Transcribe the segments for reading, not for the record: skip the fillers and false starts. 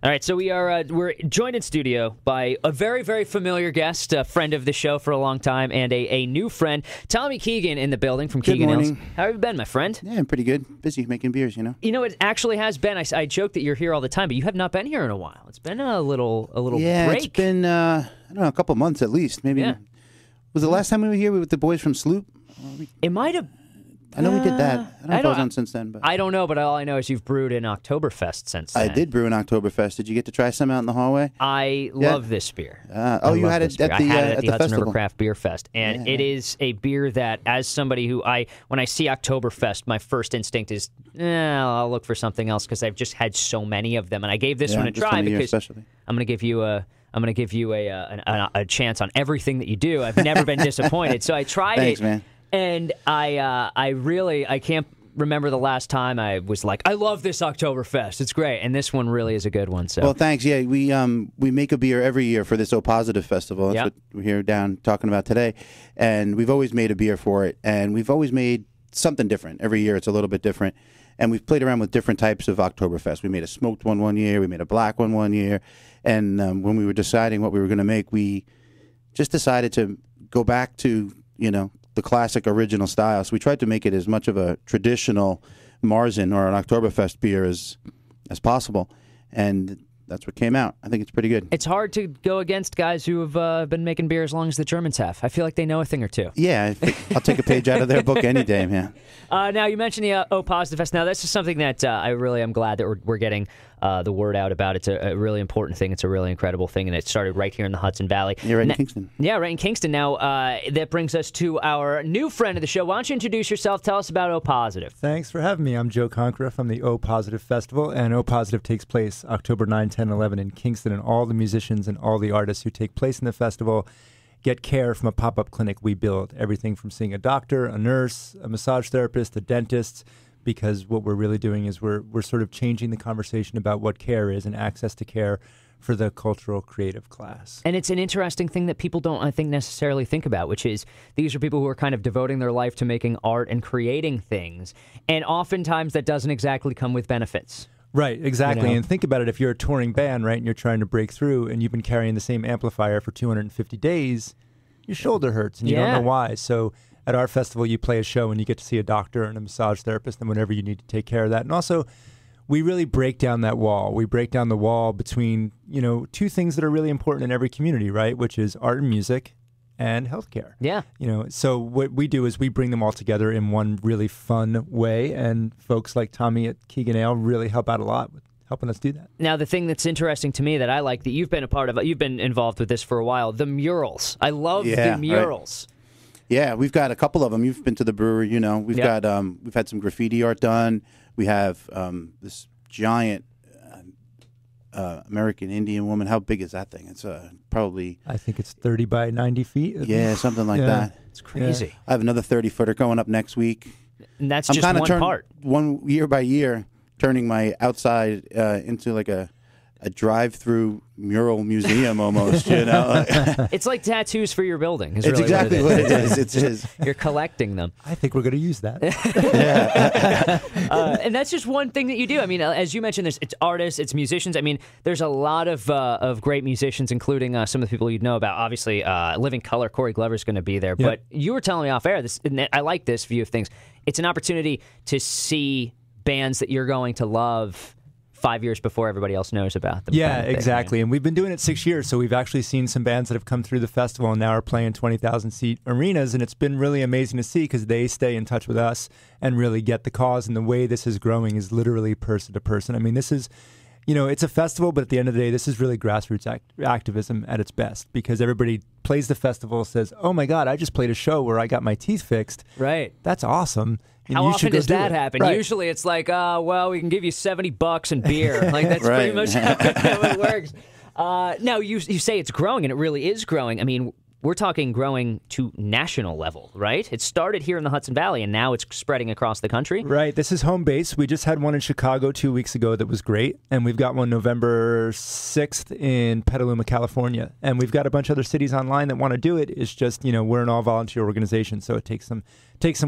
All right, so we're joined in studio by a very, very familiar guest, a friend of the show for a long time, and a new friend, Tommy Keegan, in the building from Keegan Hills. How have you been, my friend? Yeah, I'm pretty good. Busy making beers, you know. You know, it actually has been. I joke that you're here all the time, but you have not been here in a while. It's been a little break. It's been I don't know, a couple months at least. Maybe. Yeah. Was the last time we were here with the boys from Sloop? It might have. I know we did that. I don't know if I was on since then. But I don't know, but all I know is you've brewed in Oktoberfest since then. I did brew an Oktoberfest. Did you get to try some out in the hallway? I love this beer. You had it at I had it at the Hudson festival. River Craft Beer Fest, and it is a beer that, as somebody who when I see Oktoberfest, my first instinct is, I'll look for something else because I've just had so many of them, and I gave this one a try because I'm going to give you a chance on everything that you do. I've never been disappointed, so I tried it. Thanks, man. And I can't remember the last time I was like, I love this Oktoberfest. It's great, and this one really is a good one. So, well, thanks. Yeah, we make a beer every year for this O Positive Festival. That's what we're here down talking about today, and we've always made a beer for it, and we've always made something different. Every year, it's a little bit different, and we've played around with different types of Oktoberfest. We made a smoked one year, we made a black one year, and when we were deciding what we were going to make, we just decided to go back to the classic original style. So we tried to make it as much of a traditional Marzen or an Oktoberfest beer as possible. And that's what came out. I think it's pretty good. It's hard to go against guys who have been making beer as long as the Germans have. I feel like they know a thing or two. Yeah, I'll take a page out of their book any day, man. Now, you mentioned the O Positive Fest. Now, this is something that I really am glad that we're getting the word out about. It's a really important thing. It's a really incredible thing, and it started right here in the Hudson Valley. You're right in Kingston. Yeah, right in Kingston. Now, that brings us to our new friend of the show. Why don't you introduce yourself? Tell us about O Positive. Thanks for having me. I'm Joe Conkra from the O Positive Festival, and O Positive takes place October 9, 10, 11 in Kingston, and all the musicians and all the artists who take place in the festival get care from a pop-up clinic we build. Everything from seeing a doctor, a nurse, a massage therapist, a dentist, because what we're really doing is we're sort of changing the conversation about what care is and access to care for the cultural creative class. And it's an interesting thing that people don't, I think, necessarily think about, which is these are people who are kind of devoting their life to making art and creating things, and oftentimes that doesn't exactly come with benefits. Right, exactly. And think about it, if you're a touring band, right, and you're trying to break through and you've been carrying the same amplifier for 250 days, your shoulder hurts and you don't know why. So at our festival, you play a show and you get to see a doctor and a massage therapist and whenever you need to take care of that. And also, we really break down that wall. We break down the wall between, two things that are really important in every community, right, which is art and music and healthcare. Yeah. So what we do is we bring them all together in one really fun way, and folks like Tommy at Keegan Ale really help out a lot with helping us do that. Now, the thing that's interesting to me that I like that you've been a part of, you've been involved with this for a while, the murals. I love the murals. Right. Yeah, we've got a couple of them. You've been to the brewery, we've got we've had some graffiti art done. We have this giant American Indian woman. How big is that thing? It's probably... I think it's 30 by 90 feet. Yeah, something like that. It's crazy. Yeah. I have another 30-footer going up next week. And that's just one part. One year by year, turning my outside into like a drive-through mural museum almost, It's like tattoos for your building. It's really exactly what it is. It is. You're collecting them. I think we're going to use that. And that's just one thing that you do. I mean, as you mentioned, it's artists, it's musicians. I mean, there's a lot of great musicians, including some of the people you'd know about. Obviously, Living Color, Corey Glover's going to be there. Yep. But you were telling me off air, I like this view of things. It's an opportunity to see bands that you're going to love 5 years before everybody else knows about them. Yeah, exactly. And we've been doing it 6 years, so we've actually seen some bands that have come through the festival and now are playing 20,000-seat arenas, and it's been really amazing to see because they stay in touch with us and really get the cause, and the way this is growing is literally person to person. I mean, this is, it's a festival, but at the end of the day, this is really grassroots activism at its best because everybody plays the festival, says, oh my God, I just played a show where I got my teeth fixed. Right. That's awesome. And how often does that happen? Right. Usually it's like, well, we can give you $70 and beer. Like, that's pretty much how it works. Now, you say it's growing, and it really is growing. I mean, we're talking growing to national level, right? It started here in the Hudson Valley, and now it's spreading across the country. Right. This is home base. We just had one in Chicago 2 weeks ago that was great, and we've got one November 6th in Petaluma, California. And we've got a bunch of other cities online that want to do it. It's just, we're an all-volunteer organization, so it takes some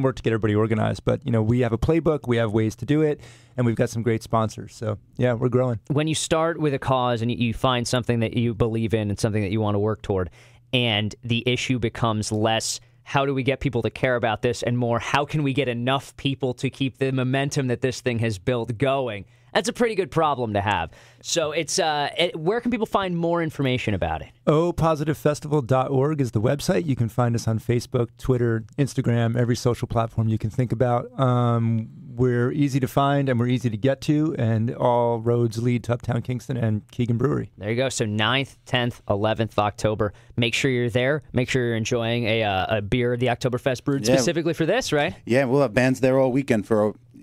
work to get everybody organized. But, we have a playbook, we have ways to do it, and we've got some great sponsors. So, yeah, we're growing. When you start with a cause and you find something that you believe in and something that you want to work toward, and the issue becomes less, how do we get people to care about this, and more, how can we get enough people to keep the momentum that this thing has built going? That's a pretty good problem to have. So where can people find more information about it? opositivefestival.org is the website. You can find us on Facebook, Twitter, Instagram, every social platform you can think about. We're easy to find and we're easy to get to, and all roads lead to Uptown Kingston and Keegan Brewery. There you go. So 9th, 10th, 11th October. Make sure you're there. Make sure you're enjoying a beer, the Oktoberfest brewed specifically for this, right? Yeah, we'll have bands there all weekend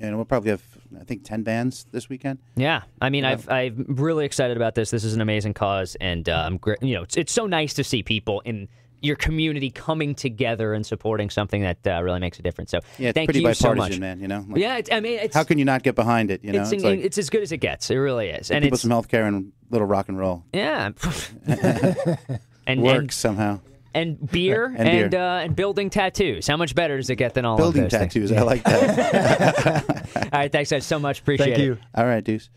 we'll probably have, I think, 10 bands this weekend. Yeah, I mean, I'm really excited about this. This is an amazing cause, and it's so nice to see people in your community coming together and supporting something that really makes a difference. So, yeah, it's thank pretty you so much, man. It's how can you not get behind it? It's as good as it gets. It really is, and people some healthcare and little rock and roll. Yeah, and works somehow. And beer and building tattoos. How much better does it get than all building of those tattoos? Things? I like that. All right, thanks guys so much. Appreciate it. Thank you. All right, Deuce.